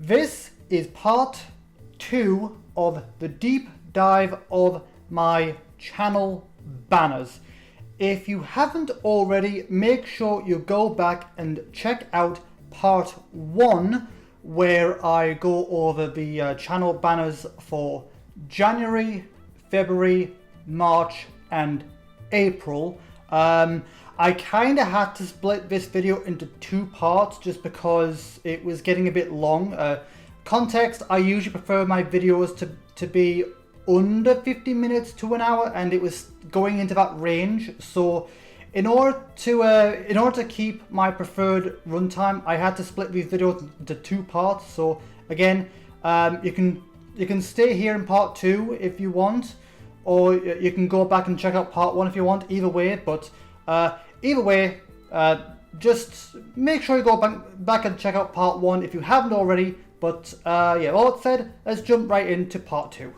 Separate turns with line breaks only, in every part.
This is part 2 of the deep dive of my channel banners. If you haven't already, make sure you go back and check out part 1 where I go over the channel banners for January, February, March and April. I kind of had to split this video into 2 parts just because it was getting a bit long. Context, I usually prefer my videos to be under 50 minutes to an hour, and it was going into that range. So in order to keep my preferred runtime, I had to split these videos into 2 parts. So again, you can stay here in part 2 if you want, or you can go back and check out part 1 if you want. Either way, but either way, just make sure you go back and check out part 1 if you haven't already. But yeah, all that said, let's jump right into part 2.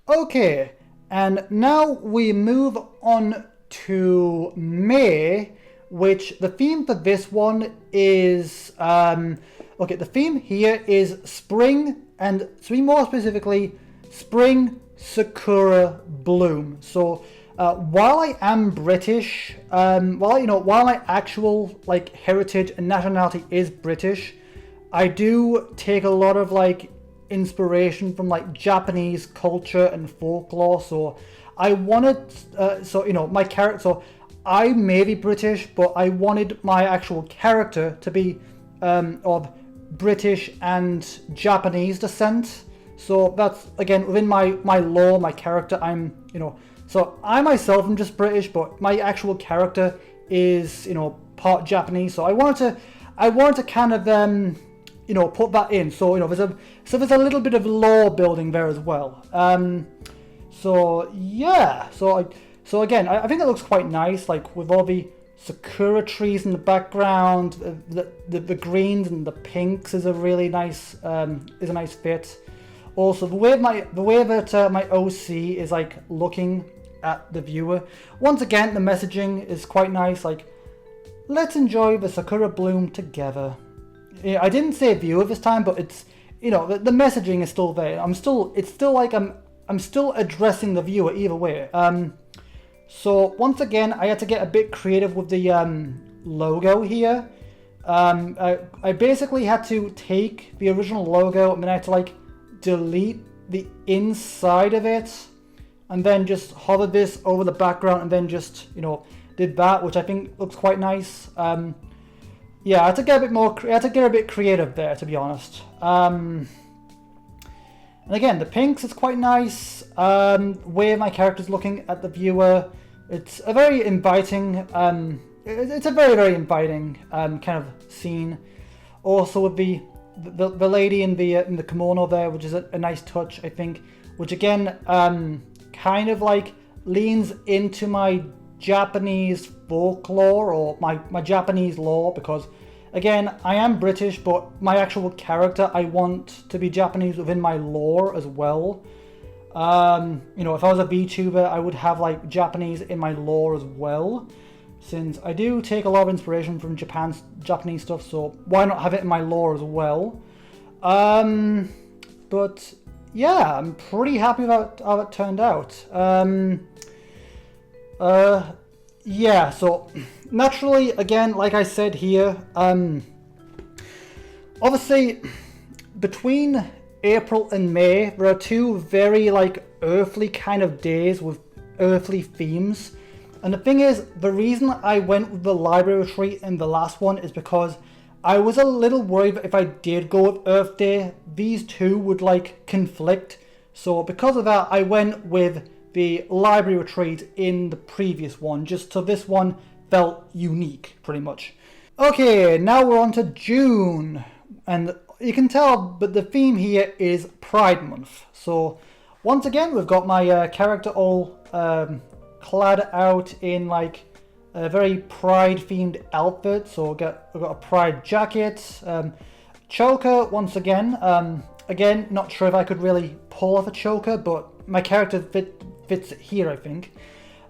Okay, and now we move on to May, which the theme for this one is, okay, the theme here is spring, and to be more specifically, spring Sakura bloom. So while I am British, while my actual like heritage and nationality is British, I do take a lot of like inspiration from like Japanese culture and folklore. So I wanted, my character, so I may be British, but I wanted my actual character to be of British and Japanese descent. So that's, again, within my lore, my character, so I myself am just British, but my actual character is, part Japanese. So I wanted to kind of, put that in. So, there's a little bit of lore building there as well. So yeah, so again, I think it looks quite nice, like with all the Sakura trees in the background, the greens and the pinks is a really nice, fit. Also, the way that my OC is like looking at the viewer. Once again, the messaging is quite nice. Like, let's enjoy the Sakura bloom together. Yeah, I didn't say viewer this time, but it's the messaging is still there. I'm still addressing the viewer either way. So once again, I had to get a bit creative with the logo here. I basically had to take the original logo and then I had to like delete the inside of it, and then just hover this over the background, and then just did that, which I think looks quite nice. Yeah, I had to get a bit creative there, to be honest. And again, the pinks is quite nice. Where my character's looking at the viewer, it's a very inviting. It's a very, very inviting kind of scene. Also with the lady in the kimono there, which is a nice touch, I think. Which again, kind of like leans into my Japanese folklore or my Japanese lore, because again, I am British, but my actual character I want to be Japanese within my lore as well. If I was a VTuber, I would have like Japanese in my lore as well, since I do take a lot of inspiration from Japanese stuff, so why not have it in my lore as well? But yeah, I'm pretty happy about how it turned out. Yeah, so naturally, again, like I said here, obviously between April and May, there are 2 very like earthly kind of days with earthly themes. And the thing is, the reason I went with the library retreat in the last one is because I was a little worried that if I did go with Earth Day, these 2 would like conflict. So because of that, I went with the library retreat in the previous one, just so this one felt unique, pretty much. Okay, now we're on to June, and you can tell, but the theme here is Pride Month. So once again, we've got my character all clad out in like a very pride themed outfit. So I've got a pride jacket, choker once again. Again, not sure if I could really pull off a choker, but my character fits it here, I think.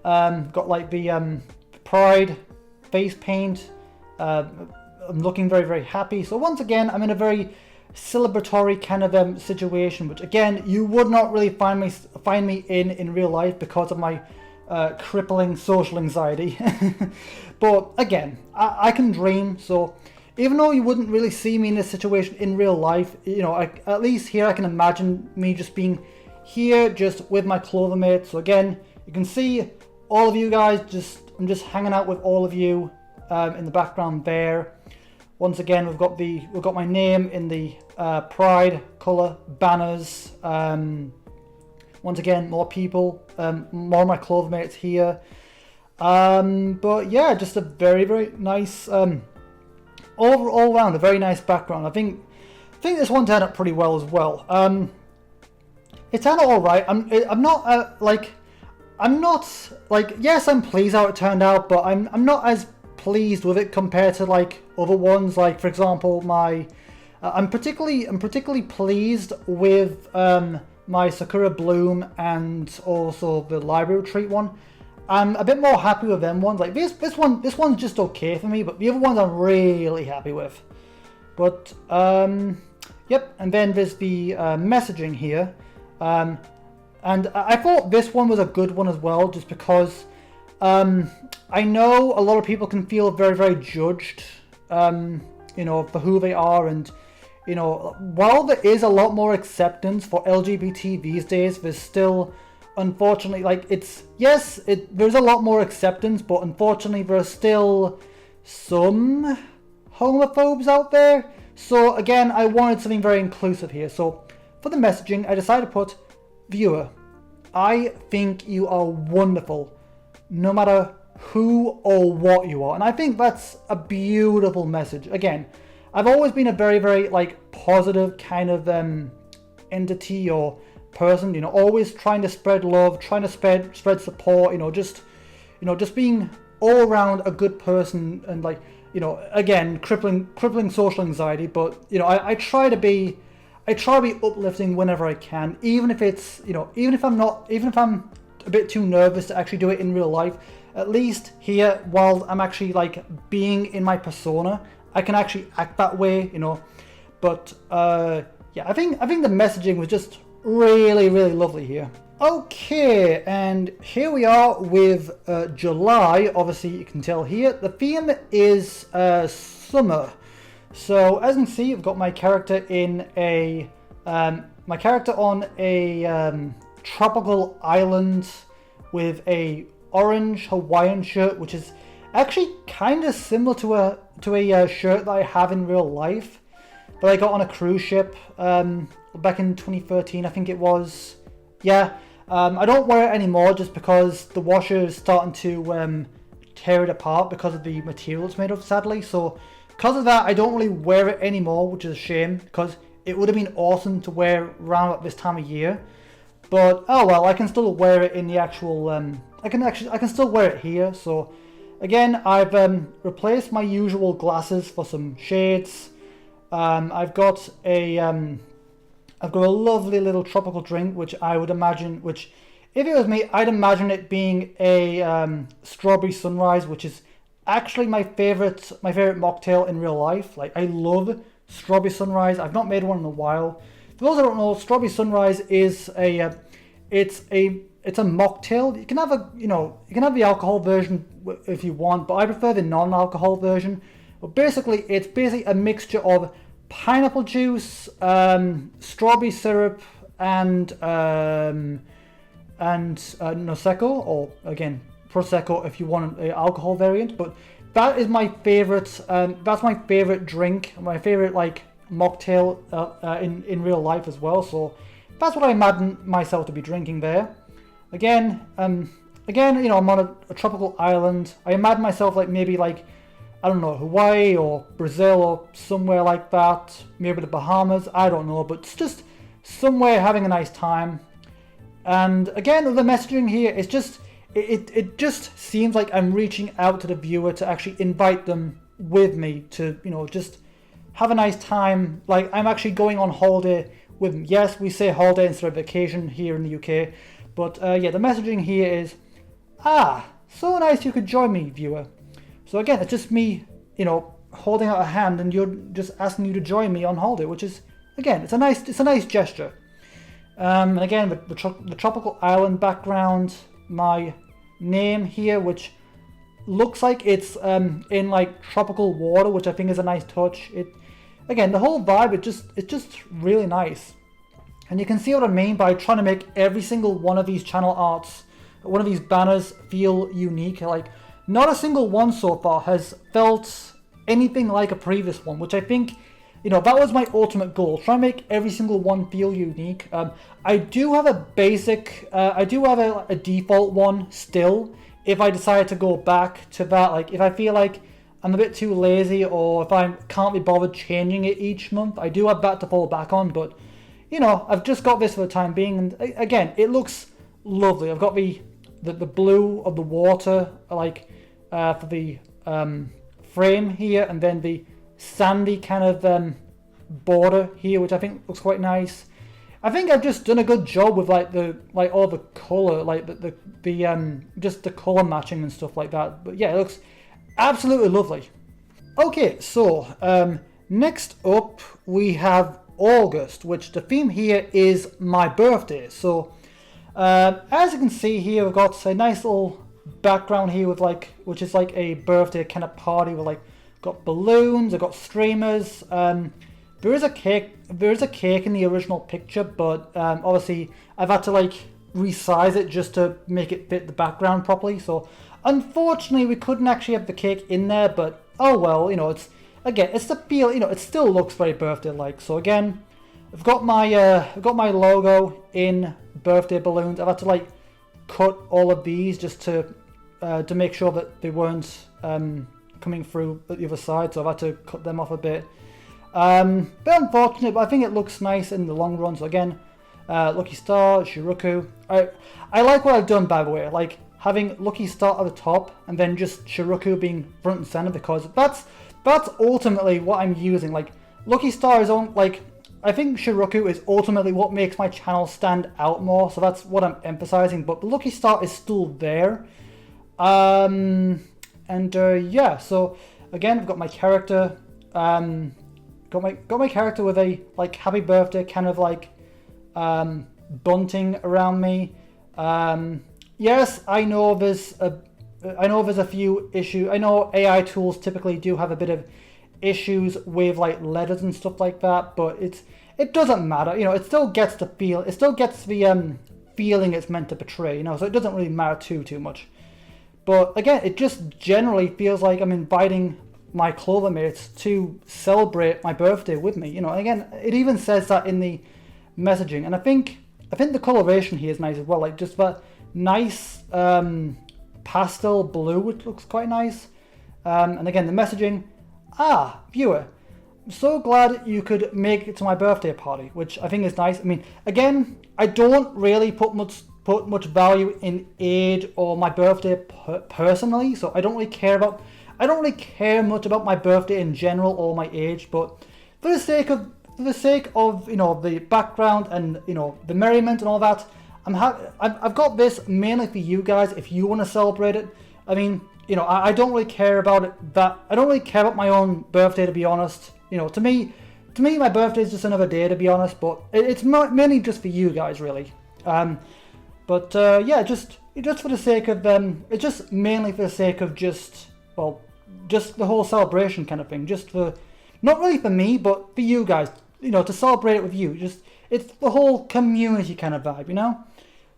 Got like the pride face paint. I'm looking very, very happy. So once again, I'm in a very celebratory kind of situation, which again, you would not really find me in real life because of my crippling social anxiety. But again, I can dream. So even though you wouldn't really see me in this situation in real life, you know, at least here I can imagine me just being here, just with my clover mates. So again, you can see all of you guys. I'm just hanging out with all of you in the background there. Once again, we've got my name in the pride color banners. Once again, more people, more of my clover mates here. But yeah, just a very, very nice all around a very nice background. I think this one turned out pretty well as well. It turned out all right. I'm not like, yes, I'm pleased how it turned out, but I'm not as pleased with it compared to like other ones. Like for example, I'm particularly pleased with my Sakura Bloom and also the Library Retreat one. I'm a bit more happy with them ones. Like this one's just okay for me, but the other ones I'm really happy with. But yep, and then there's the messaging here, and I thought this one was a good one as well, just because I know a lot of people can feel very, very judged, you know, for who they are, and you know, while there is a lot more acceptance for LGBT these days, there's still, unfortunately, like there's a lot more acceptance, but unfortunately there are still some homophobes out there. So again, I wanted something very inclusive here. So for the messaging, I decided to put, viewer, I think you are wonderful, no matter who or what you are. And I think that's a beautiful message. Again, I've always been a very, very like positive kind of entity or person, you know, always trying to spread love, trying to spread support, you know, just being all around a good person, and like, you know, again, crippling social anxiety, but you know, I try to be uplifting whenever I can, even if it's, you know, even if I'm a bit too nervous to actually do it in real life. At least here, while I'm actually like being in my persona, I can actually act that way, you know. But yeah, I think the messaging was just really, really lovely here. Okay, and here we are with July. Obviously, you can tell here the theme is summer. So as you can see, I've got my character in on a tropical island with a orange Hawaiian shirt, which is actually kind of similar to a shirt that I have in real life, but I got on a cruise ship back in 2013, I think it was. Yeah, I don't wear it anymore just because the washer is starting to tear it apart because of the material it's made of, sadly. So because of that, I don't really wear it anymore, which is a shame, because it would have been awesome to wear around at this time of year. But oh well, I can still wear it in the actual I can still wear it here. So again, I've replaced my usual glasses for some shades. I've got a lovely little tropical drink, which I would imagine, which if it was me, I'd imagine it being a strawberry sunrise, which is actually my favorite mocktail in real life. Like, I love strawberry sunrise. I've not made one in a while. For those that don't know, strawberry sunrise is it's a mocktail. You can have the alcohol version if you want, but I prefer the non-alcohol version. But basically, it's a mixture of pineapple juice, strawberry syrup, and Prosecco, or again Prosecco if you want an alcohol variant. But that is my favorite. That's my favorite drink, my favorite like mocktail in real life as well. So that's what I imagine myself to be drinking there. Again, you know, I'm on a tropical island. I imagine myself like maybe like, I don't know, Hawaii or Brazil or somewhere like that. Maybe the Bahamas, I don't know, but it's just somewhere having a nice time. And again, with the messaging here, it's just, it just seems like I'm reaching out to the viewer to actually invite them with me to, you know, just have a nice time. Like, I'm actually going on holiday with them. Yes, we say holiday instead of vacation here in the UK. But yeah, the messaging here is, so nice you could join me, viewer. So again, it's just me, you know, holding out a hand and you're just asking you to join me on holiday, which is, again, it's a nice gesture. And again, the tropical island background, my name here, which looks like it's in like tropical water, which I think is a nice touch. Again, the whole vibe, it's just really nice. And you can see what I mean by trying to make every single one of these channel arts, one of these banners, feel unique. Like, not a single one so far has felt anything like a previous one, which I think, you know, that was my ultimate goal. Try and make every single one feel unique. I do have a basic, I do have a default one still. If I decide to go back to that, like if I feel like I'm a bit too lazy or if I can't be bothered changing it each month, I do have that to fall back on. But, you know, I've just got this for the time being. And again, it looks lovely. I've got the blue of the water, like for the frame here, and then the sandy kind of border here, which I think looks quite nice. I think I've just done a good job with like all the color, like the just the color matching and stuff like that. But yeah, it looks absolutely lovely. Okay, so next up we have August, which the theme here is my birthday. So as you can see here, we've got a nice little background here with which is like a birthday kind of party with like got balloons, I've got streamers. There is a cake in the original picture, but obviously I've had to like resize it just to make it fit the background properly. So unfortunately we couldn't actually have the cake in there, but oh well, you know, it's the feel, you know, it still looks very birthday like. So again, I've got my logo in birthday balloons. I've had to like cut all of these just to make sure that they weren't coming through at the other side, so I've had to cut them off a bit. Bit unfortunate, but I think it looks nice in the long run. So again, Lucky Star, Shi-Roku. I like what I've done, by the way, like having Lucky Star at the top and then just Shi-Roku being front and center, because that's ultimately what I'm using. Like Lucky Star is on, like, I think Shi-Roku is ultimately what makes my channel stand out more, so that's what I'm emphasizing, but the Lucky Star is still there. Yeah, so again, I've got my character, got my character with a like happy birthday kind of like bunting around me. Yes, I know there's a few issues. I know AI tools typically do have a bit of issues with like letters and stuff like that, but it doesn't matter. You know, it still gets the feel. It still gets the feeling it's meant to portray. You know, so it doesn't really matter too much. But again, it just generally feels like I'm inviting my clover mates to celebrate my birthday with me. You know, and again, it even says that in the messaging, and I think the coloration here is nice as well. Like just that nice pastel blue, which looks quite nice. And again, the messaging. Viewer, I'm so glad you could make it to my birthday party, which I think is nice. I mean, again, I don't really put much value in age or my birthday personally, so I don't really care much about my birthday in general or my age. But for the sake of you know, the background and, you know, the merriment and all that, I've got this mainly for you guys if you want to celebrate it. I mean, you know, I don't really care about it. I don't really care about my own birthday, to be honest. You know, to me, my birthday is just another day, to be honest. But it's mainly just for you guys, really. Yeah, just for the sake of it's just mainly for the sake of just the whole celebration kind of thing. Just for, not really for me, but for you guys. You know, to celebrate it with you. Just, it's the whole community kind of vibe, you know.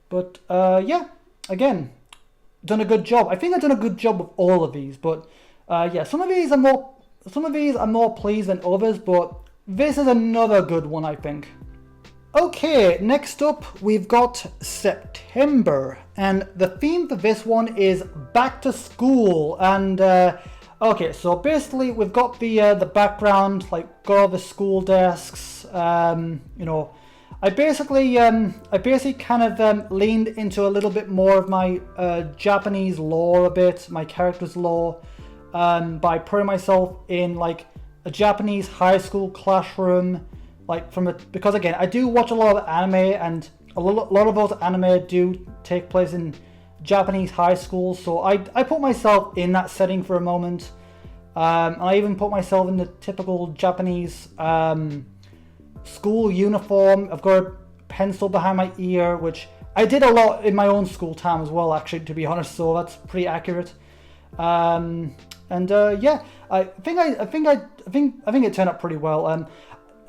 But yeah, again, done a good job. I think I've done a good job with all of these, but yeah, some of these are more pleased than others, but this is another good one, I think. Okay, next up we've got September, and the theme for this one is back to school. And okay, so basically we've got the background, like got all the school desks. You know, I basically kind of leaned into a little bit more of my Japanese lore a bit, my character's lore, by putting myself in like a Japanese high school classroom, like because again, I do watch a lot of anime, and a lot of those anime do take place in Japanese high schools, so I put myself in that setting for a moment. I even put myself in the typical Japanese school uniform. I've got a pencil behind my ear, which I did a lot in my own school time as well, actually, to be honest. So that's pretty accurate. Yeah, I think it turned out pretty well.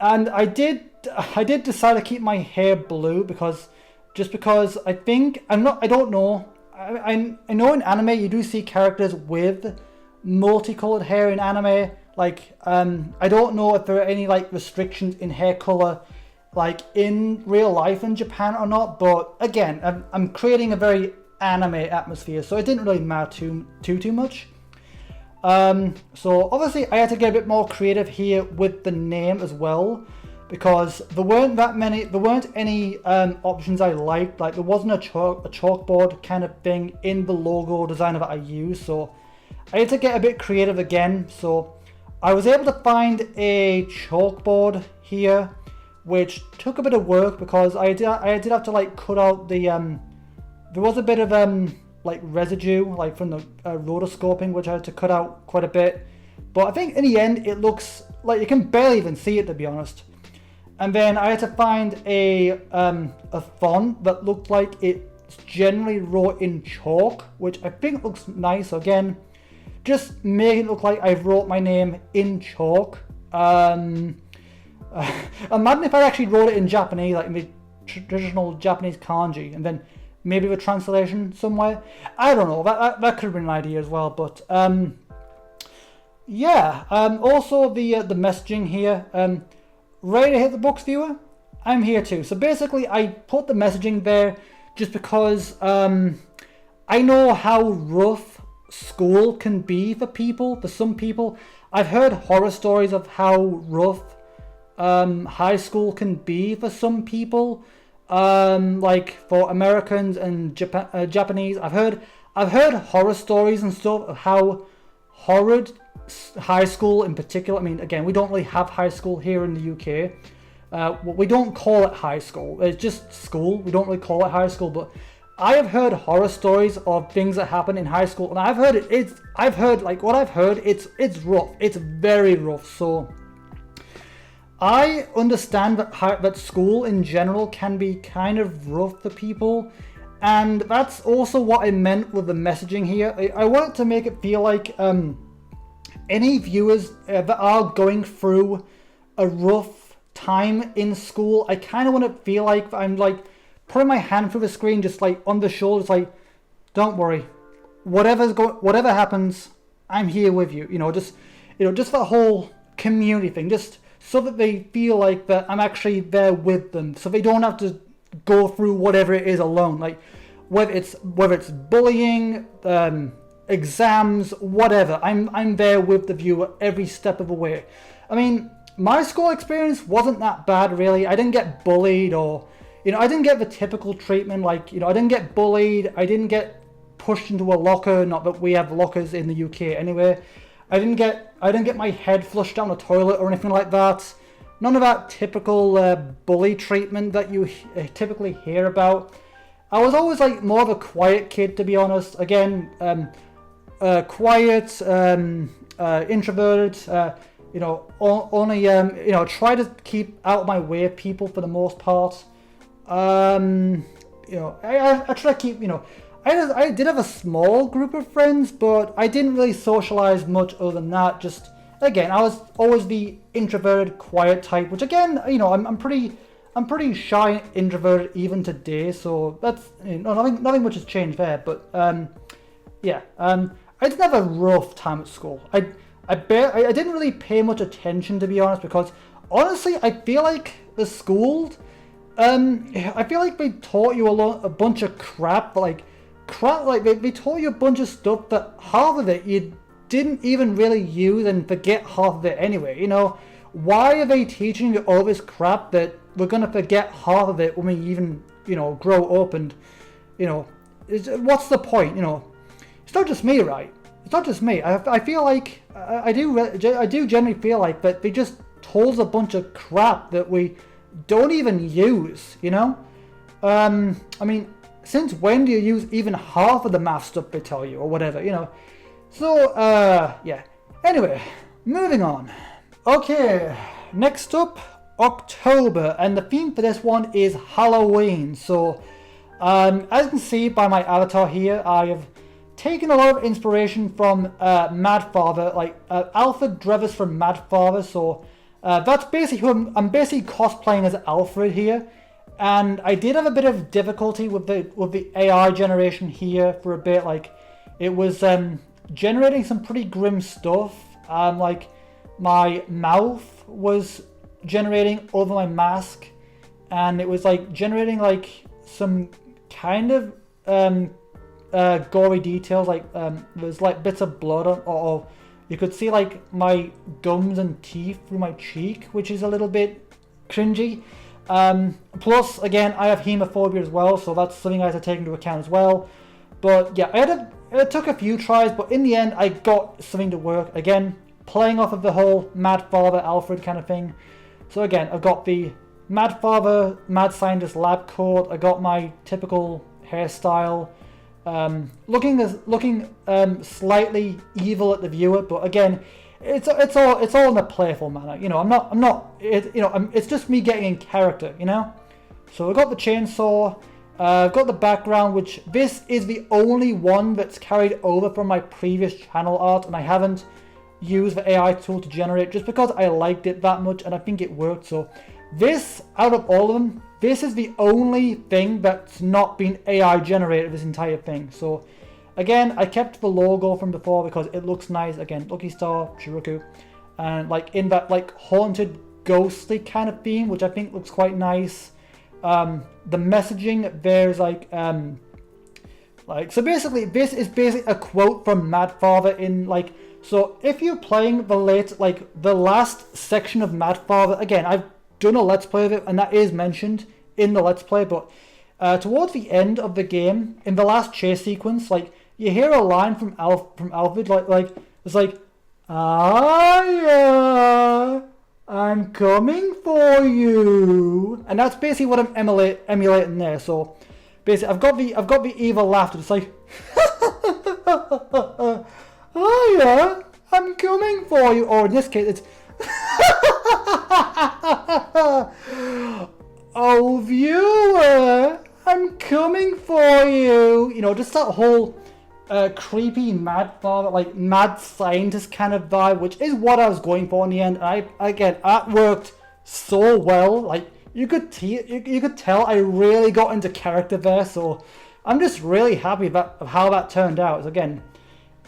And I did decide to keep my hair blue because I don't know. I know in anime you do see characters with multicolored hair in anime. Like, I don't know if there are any like restrictions in hair color like in real life in Japan or not, but again, I'm creating a very anime atmosphere, so it didn't really matter too much. So obviously I had to get a bit more creative here with the name as well, because there weren't any options I liked. Like, there wasn't a chalkboard kind of thing in the logo designer that I used, so I had to get a bit creative again. So I was able to find a chalkboard here, which took a bit of work because I did have to like cut out the there was a bit of like residue like from the rotoscoping, which I had to cut out quite a bit, but I think in the end it looks like you can barely even see it, to be honest. And then I had to find a font that looked like it's generally wrote in chalk, which I think looks nice. So again, just making it look like I wrote my name in chalk. Imagine if I actually wrote it in Japanese, like in the traditional Japanese kanji, and then maybe the translation somewhere. I don't know. That could have been an idea as well. But yeah. Also the messaging here. Ready to hit the books, viewer? I'm here too. So basically, I put the messaging there just because I know how rough school can be for some people. I've heard horror stories of how rough high school can be for some people, like for Americans and Japanese. I've heard horror stories and stuff of how horrid high school in particular. I mean, again, we don't really have high school here in the UK. We don't call it high school. It's just school. We don't really call it high school. But I have heard horror stories of things that happen in high school, and I've heard it's rough. It's very rough. So I understand that school in general can be kind of rough for people, and that's also what I meant with the messaging here. I wanted to make it feel like any viewers that are going through a rough time in school, I kind of want to feel like I'm like putting my hand through the screen, just like on the shoulders, like, don't worry, whatever happens, I'm here with you. Just that whole community thing, just so that they feel like that I'm actually there with them, so they don't have to go through whatever it is alone. Like whether it's bullying, exams, whatever, I'm there with the viewer every step of the way. I mean, my school experience wasn't that bad, really. I didn't get bullied, or I didn't get the typical treatment. Like, I didn't get bullied. I didn't get pushed into a locker. Not that we have lockers in the UK anyway. I didn't get my head flushed down the toilet or anything like that. None of that typical bully treatment that you typically hear about. I was always like more of a quiet kid, to be honest. Again, quiet, introverted. Only try to keep out of my way of people for the most part. I try to keep, I did have a small group of friends, but I didn't really socialize much other than that. Just, again, I was always the introverted, quiet type, which again, I'm pretty shy, introverted even today. So that's, nothing much has changed there. But yeah, I did have a rough time at school. I didn't really pay much attention, to be honest, because honestly, I feel like the school, I feel like they taught you a bunch of crap, like they taught you a bunch of stuff that half of it you didn't even really use and forget half of it anyway. Why are they teaching you all this crap that we're gonna forget half of it when we even grow up? And what's the point? It's not just me, right? It's not just me. I feel like I do generally feel like that they just told us a bunch of crap that we don't even use. I mean, since when do you use even half of the math stuff they tell you, or whatever, you know? So, yeah. Anyway, moving on. Okay, next up, October, and the theme for this one is Halloween. So, as you can see by my avatar here, I have taken a lot of inspiration from Mad Father, like Alfred Drevis from Mad Father. So, that's basically who I'm basically cosplaying as Alfred here. And I did have a bit of difficulty with the AI generation here for a bit. Like, it was generating some pretty grim stuff. Like, my mouth was generating over my mask, and it was like generating like some kind of gory details. Like, there's like bits of blood on, or you could see like my gums and teeth through my cheek, which is a little bit cringy. Plus, again, I have hemophobia as well, so that's something I had to take into account as well. But yeah, it took a few tries, but in the end, I got something to work. Again, playing off of the whole Mad Father Alfred kind of thing. So again, I've got the Mad Father, Mad Scientist lab coat. I got my typical hairstyle, looking slightly evil at the viewer, but again, it's all in a playful manner. You know, it's just me getting in character, you know. So I got the chainsaw, I've got the background, which this is the only one that's carried over from my previous channel art, and I haven't used the AI tool to generate just because I liked it that much and I think it worked. So this, out of all of them, this is the only thing that's not been AI generated, this entire thing. So again, I kept the logo from before because it looks nice. Again, Lucky Star, Shi-Roku, and like in that like haunted, ghostly kind of theme, which I think looks quite nice. The messaging, there's like so basically this is basically a quote from Mad Father in like, so if you're playing the last section of Mad Father, again, I've done a Let's Play of it, and that is mentioned in the Let's Play, but towards the end of the game, in the last chase sequence, like, you hear a line from Alfred, like, it's like, yeah, I'm coming for you. And that's basically what I'm emulating there, so basically, I've got the evil laughter, it's like, oh yeah, I'm coming for you. Or in this case, it's oh viewer, I'm coming for you. You know, just that whole creepy Mad Father, like mad scientist kind of vibe, which is what I was going for in the end. And that worked so well. Like, you could tell I really got into character there. So I'm just really happy about how that turned out. So again,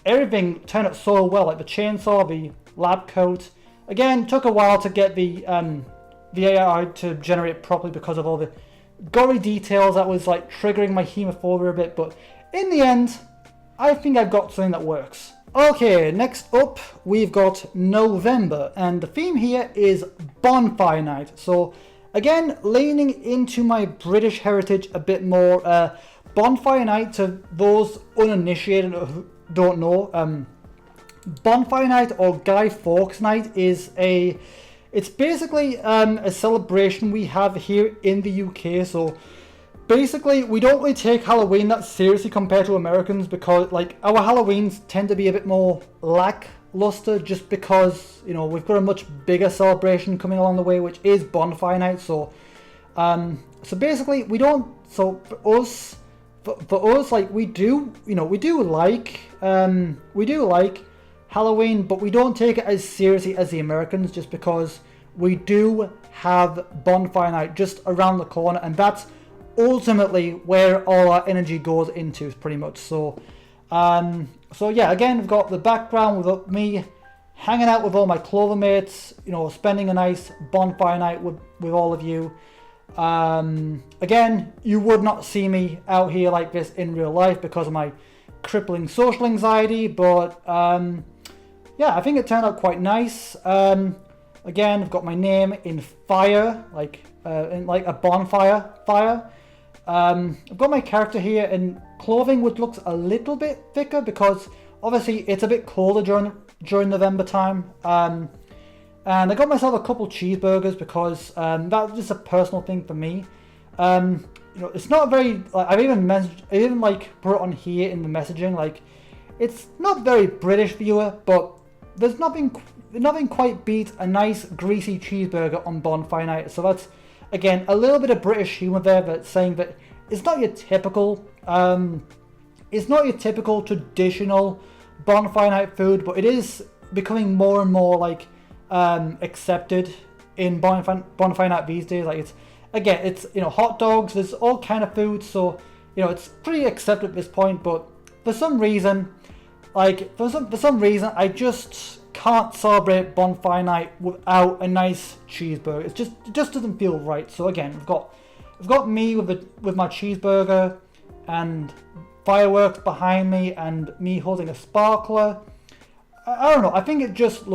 everything turned out so well, like the chainsaw, the lab coat. Again, took a while to get the AI to generate properly because of all the gory details that was like triggering my hemophobia a bit, but in the end, I think I've got something that works. Okay, next up, we've got November, and the theme here is Bonfire Night. So again, leaning into my British heritage a bit more. Bonfire Night, to those uninitiated who don't know, Bonfire Night or Guy Fawkes Night it's basically a celebration we have here in the UK. So basically, we don't really take Halloween that seriously compared to Americans, because like our Halloweens tend to be a bit more lackluster, just because, you know, we've got a much bigger celebration coming along the way, which is Bonfire Night. So so basically, we don't, so for us, like, we do like Halloween, but we don't take it as seriously as the Americans, just because we do have Bonfire Night just around the corner, and that's ultimately where all our energy goes into, pretty much. So so yeah, again, we've got the background with me hanging out with all my clover mates, you know, spending a nice bonfire night with all of you. Again, you would not see me out here like this in real life because of my crippling social anxiety, but yeah, I think it turned out quite nice. Again, I've got my name in fire, in like a bonfire fire. I've got my character here in clothing which looks a little bit thicker because obviously it's a bit colder during November time. And I got myself a couple cheeseburgers because that's just a personal thing for me. it's not very, like, I even like put it on here in the messaging, like, it's not very British, viewer, but there's nothing quite beats a nice greasy cheeseburger on bonfire night. So that's, again, a little bit of British humor there, but saying that it's not your typical traditional bonfire night food, but it is becoming more and more like accepted in bonfire night these days. Like, it's hot dogs, there's all kind of food, so it's pretty accepted at this point. But for some reason, I just can't celebrate bonfire night without a nice cheeseburger. It just doesn't feel right. So again, we've got me with my cheeseburger and fireworks behind me and me holding a sparkler. I don't know, I think it's just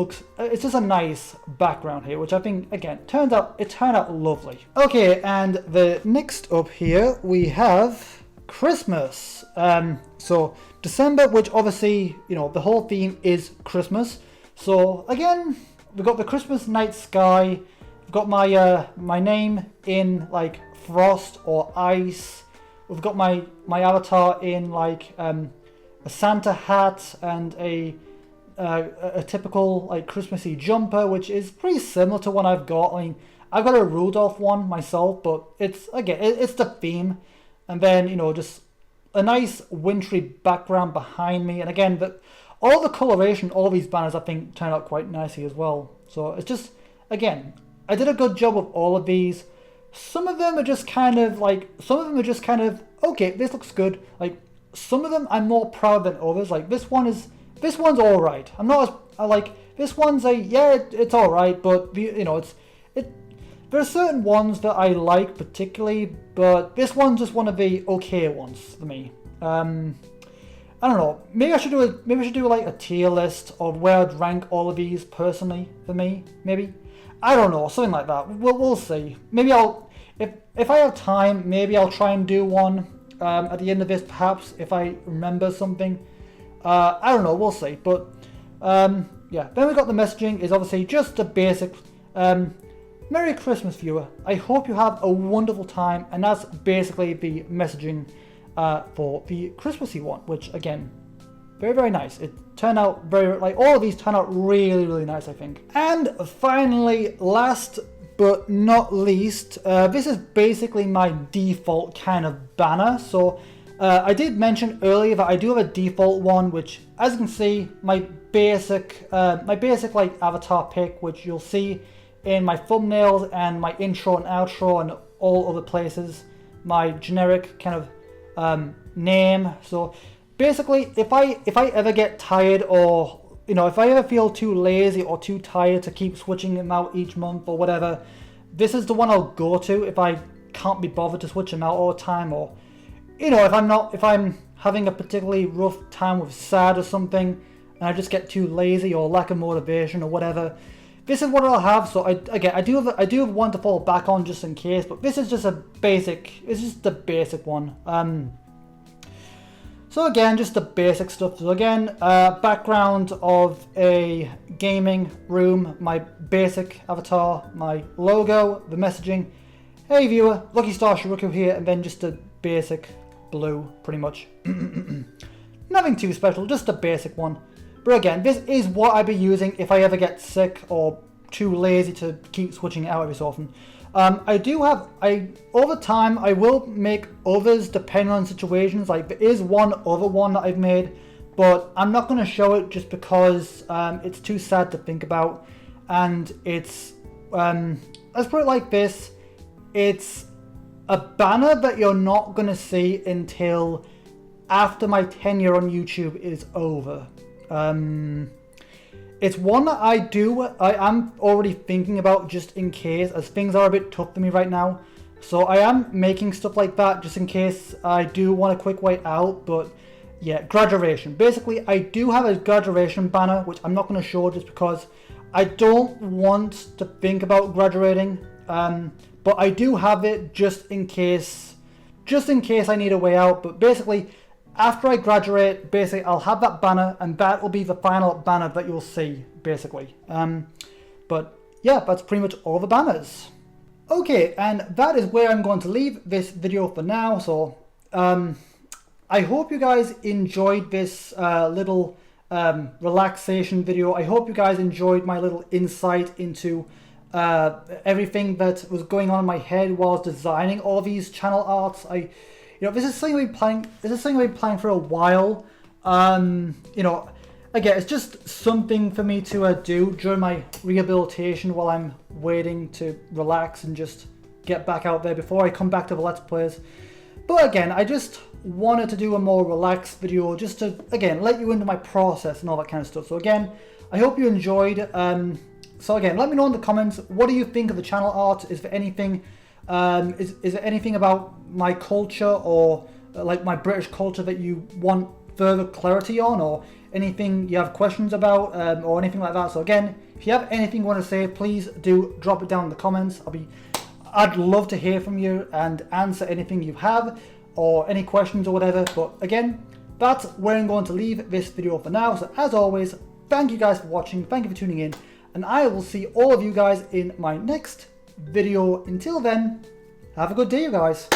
a nice background here, which I think, again, turned out lovely. Okay, and the next up here we have Christmas. So December, which obviously, the whole theme is Christmas. So again, we've got the Christmas night sky. We've got my name in like frost or ice. We've got my avatar in like a Santa hat and a typical like Christmassy jumper, which is pretty similar to one I've got. I mean, I've got a Rudolph one myself, but it's the theme. And then just a nice wintry background behind me. And again, all the coloration, all these banners, I think turned out quite nicely as well. So it's just, again, I did a good job with all of these. Some of them are just kind of okay, this looks good. Like, some of them I'm more proud than others. Like, this one's all right. I'm not as this one's it's all right, but there are certain ones that I like particularly, but this one's just one of the okay ones for me. I don't know. Maybe I should do like a tier list of where I'd rank all of these personally for me. Maybe, I don't know, something like that. We'll see. Maybe if I have time, maybe I'll try and do one at the end of this, perhaps, if I remember something. I don't know. We'll see. But yeah. Then we got the messaging is obviously just a basic. Merry Christmas, viewer. I hope you have a wonderful time, and that's basically the messaging for the Christmassy one, which again, very, very nice. It turned out all of these turned out really, really nice, I think. And finally, last but not least, this is basically my default kind of banner. So I did mention earlier that I do have a default one, which, as you can see, my basic like avatar pic, which you'll see in my thumbnails and my intro and outro and all other places, my generic kind of name. So basically, if I ever get tired, or if I ever feel too lazy or too tired to keep switching them out each month or whatever, this is the one I'll go to if I can't be bothered to switch them out all the time, or if I'm having a particularly rough time with SAD or something and I just get too lazy or lack of motivation or whatever. This is what I'll have. So I do have one to fall back on just in case, but this is just a basic. It's just the basic one. So again, just the basic stuff. So again, background of a gaming room, my basic avatar, my logo, the messaging. Hey viewer, Lucky Star Shi-Roku here, and then just a basic blue, pretty much. Nothing too special, just a basic one. But again, this is what I'd be using if I ever get sick or too lazy to keep switching it out every so often. Over time, I will make others depending on situations. Like, there is one other one that I've made, but I'm not going to show it just because it's too sad to think about. And it's, let's put it like this, it's a banner that you're not going to see until after my tenure on YouTube is over. It's one that I am already thinking about just in case, as things are a bit tough for me right now. So I am making stuff like that just in case I do want a quick way out. But yeah, graduation. Basically, I do have a graduation banner, which I'm not going to show just because I don't want to think about graduating. But I do have it just in case I need a way out. But basically, after I graduate, basically I'll have that banner, and that will be the final banner that you'll see, basically. But yeah, that's pretty much all the banners. Okay, and that is where I'm going to leave this video for now. So I hope you guys enjoyed this little relaxation video. I hope you guys enjoyed my little insight into everything that was going on in my head while I was designing all these channel arts. This is something I've been playing. This is something I've been playing for a while. Again, it's just something for me to do during my rehabilitation while I'm waiting to relax and just get back out there before I come back to the Let's Plays. But again, I just wanted to do a more relaxed video just to, again, let you into my process and all that kind of stuff. So again, I hope you enjoyed. So again, let me know in the comments, what do you think of the channel art? Is there anything, is there anything about my culture or like my British culture that you want further clarity on, or anything you have questions about, or anything like that? So again, if you have anything you want to say, please do drop it down in the comments. I'd love to hear from you and answer anything you have or any questions or whatever. But again, that's where I'm going to leave this video for now. So as always, thank you guys for watching, thank you for tuning in, and I will see all of you guys in my next video. Until then, have a good day, you guys.